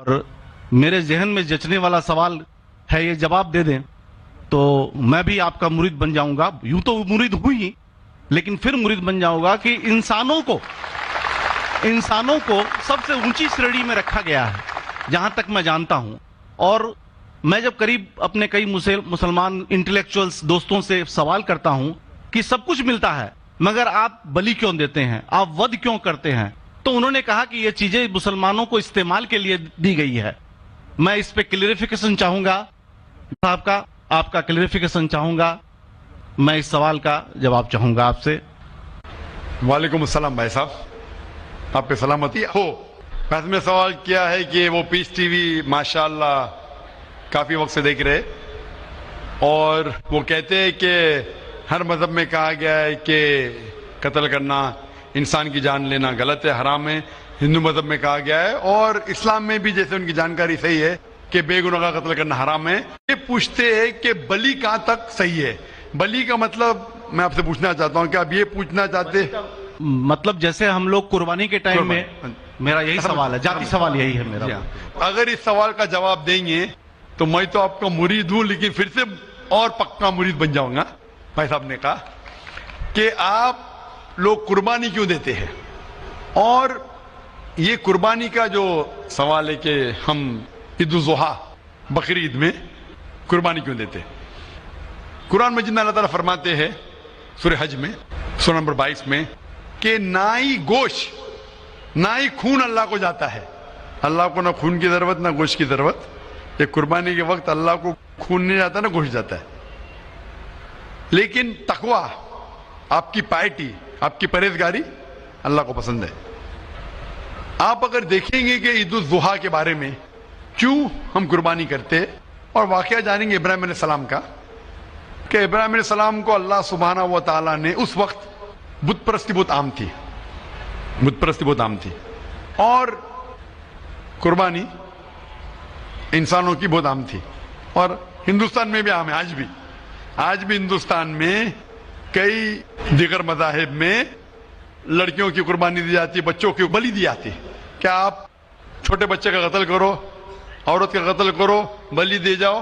اور میرے ذہن میں جچنے والا سوال ہے، یہ جواب دے دیں تو میں بھی آپ کا مرید بن جاؤں گا. یوں تو مرید ہوئی، لیکن پھر مرید بن جاؤں گا کہ انسانوں کو سب سے اونچی شریڑی میں رکھا گیا ہے جہاں تک میں جانتا ہوں. اور میں جب قریب اپنے کئی مسلمان انٹلیکچوئلز دوستوں سے سوال کرتا ہوں کہ سب کچھ ملتا ہے مگر آپ بلی کیوں دیتے ہیں، آپ ود کیوں کرتے ہیں، تو انہوں نے کہا کہ یہ چیزیں مسلمانوں کو استعمال کے لیے دی گئی ہے. میں اس پہ کلیریفیکیشن چاہوں گا صاحب کا، آپ کا کلیریفیکیشن چاہوں گا. میں اس سوال کا جواب چاہوں گا آپ سے. وعلیکم السلام بھائی صاحب، آپ پہ سلامتی ہو. میں نے سوال کیا ہے کہ وہ پیس ٹی وی ماشاءاللہ کافی وقت سے دیکھ رہے، اور وہ کہتے ہیں کہ ہر مذہب میں کہا گیا ہے کہ قتل کرنا، انسان کی جان لینا غلط ہے، حرام ہے. ہندو مذہب میں کہا گیا ہے، اور اسلام میں بھی جیسے ان کی جانکاری صحیح ہے کہ بے گناہ کا قتل کرنا حرام ہے. یہ پوچھتے ہیں کہ بلی کہاں تک صحیح ہے. بلی کا مطلب میں آپ سے پوچھنا چاہتا ہوں کہ آپ یہ پوچھنا چاہتے، مطلب جیسے ہم لوگ قربانی کے ٹائم میں، میرا یہی سوال ہے، ذاتی سوال یہی ہے میرا. اگر اس سوال کا جواب دیں گے تو میں تو آپ کا مرید ہوں، لیکن پھر سے اور پکا مرید بن جاؤں گا. بھائی صاحب نے کہا کہ آپ لوگ قربانی کیوں دیتے ہیں، اور یہ قربانی کا جو سوال ہے کہ ہم عید الاضحیٰ بقر عید میں قربانی کیوں دیتے ہیں. قرآن مجید میں اللہ تعالیٰ فرماتے ہیں سورہ حج میں سورہ نمبر 22 میں کہ نہ ہی گوشت نہ ہی خون اللہ کو جاتا ہے. اللہ کو نہ خون کی ضرورت نہ گوشت کی ضرورت. یہ قربانی کے وقت اللہ کو خون نہیں جاتا نہ گوشت جاتا ہے. لیکن تقویٰ، آپ کی پائٹی، آپ کی پرہیزگاری اللہ کو پسند ہے. آپ اگر دیکھیں گے کہ عید الاضحیٰ کے بارے میں کیوں ہم قربانی کرتے، اور واقعہ جانیں گے ابراہیم علیہ السلام کا کہ ابراہیم علیہ السلام کو اللہ سبحانہ و تعالیٰ نے، اس وقت بت پرستی بہت عام تھی، بت پرستی بہت عام تھی، اور قربانی انسانوں کی بہت عام تھی، اور ہندوستان میں بھی عام ہے. آج بھی ہندوستان میں کئی دیگر مذاہب میں لڑکیوں کی قربانی دی جاتی ہے، بچوں کی بلی دی جاتی ہے. کیا آپ چھوٹے بچے کا قتل کرو، عورت کا قتل کرو، بلی دے جاؤ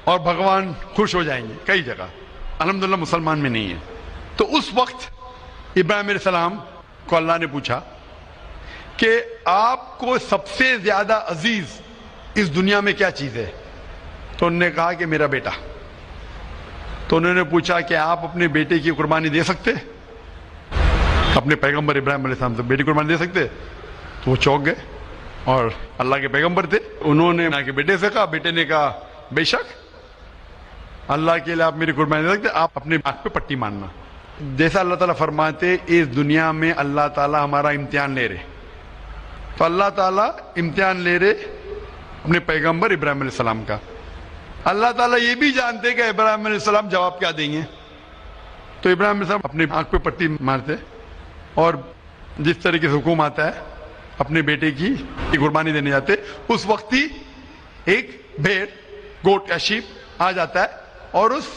اور بھگوان خوش ہو جائیں گے. کئی جگہ الحمدللہ مسلمان میں نہیں ہے. تو اس وقت ابراہیم علیہ السلام کو اللہ نے پوچھا کہ آپ کو سب سے زیادہ عزیز اس دنیا میں کیا چیز ہے؟ تو انہوں نے کہا کہ میرا بیٹا. تو انہوں نے پوچھا کہ آپ اپنے بیٹے کی قربانی دے سکتے، اپنے پیغمبر ابراہیم علیہ السلام سے بیٹی قربانی دے سکتے؟ تو وہ چونک گئے، اور اللہ کے پیغمبر تھے. انہوں نے کہ بیٹے سے کہا، بیٹے نے کہا بے شک اللہ کے لیے آپ میری قربانی دے سکتے، آپ اپنے آنکھ پہ پٹی مارنا. جیسا اللہ تعالیٰ فرماتے اس دنیا میں اللہ تعالیٰ ہمارا امتحان لے رہے، تو اللہ تعالیٰ امتحان لے رہے اپنے پیغمبر ابراہیم علیہ السلام کا. اللہ تعالیٰ یہ بھی جانتے کہ ابراہیم علیہ السلام جواب کیا دیں گے. تو ابراہیم علیہ السلام اپنے آنکھ پہ پٹی مارتے، اور جس طریقے سے حکم آتا ہے اپنے بیٹے کی قربانی دینے جاتے. اس وقت ہی ایک بھیڑ، گوٹ یا شیپ آ جاتا ہے اور اس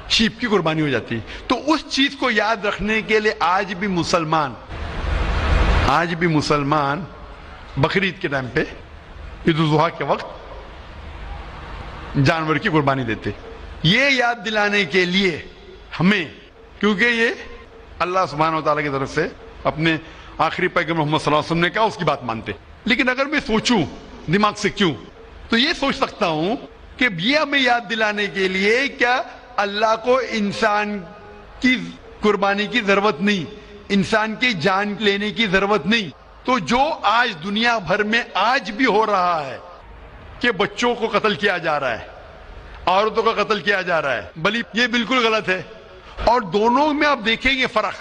شیپ کی قربانی ہو جاتی ہے. تو اس چیز کو یاد رکھنے کے لیے آج بھی مسلمان بقرعید کے ٹائم پہ، عید الاضحیٰ کے وقت جانور کی قربانی دیتے. یہ یاد دلانے کے لیے ہمیں، کیونکہ یہ اللہ سبحانہ و تعالیٰ کی طرف سے اپنے آخری پیغمبر محمد صلی اللہ علیہ وسلم نے کہا، اس کی بات مانتے. لیکن اگر میں سوچوں دماغ سے کیوں، تو یہ سوچ سکتا ہوں کہ یہ ہمیں یاد دلانے کے لیے کیا اللہ کو انسان کی قربانی کی ضرورت نہیں، انسان کی جان لینے کی ضرورت نہیں. تو جو آج دنیا بھر میں آج بھی ہو رہا ہے کہ بچوں کو قتل کیا جا رہا ہے، عورتوں کا قتل کیا جا رہا ہے، بلی، یہ بالکل غلط ہے. اور دونوں میں آپ دیکھیں گے فرق.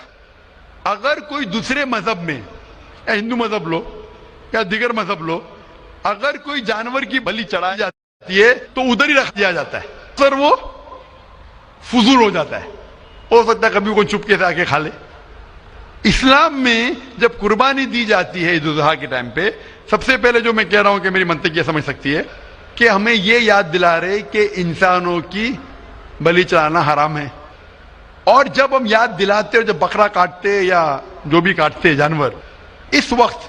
اگر کوئی دوسرے مذہب میں، یا ہندو مذہب لو یا دیگر مذہب لو، اگر کوئی جانور کی بلی چڑھائی جاتی ہے تو ادھر ہی رکھ دیا جاتا ہے، سر وہ فضول ہو جاتا ہے. ہو سکتا ہے کبھی کوئی چپکے سے آ کے کھا لے. اسلام میں جب قربانی دی جاتی ہے عید الاضحیٰ کے ٹائم پہ، سب سے پہلے جو میں کہہ رہا ہوں کہ میری منطق یہ سمجھ سکتی ہے کہ ہمیں یہ یاد دلا رہے کہ انسانوں کی بلی چڑھانا حرام ہے. اور جب ہم یاد دلاتے اور جب بکرا کاٹتے یا جو بھی کاٹتے جانور، اس وقت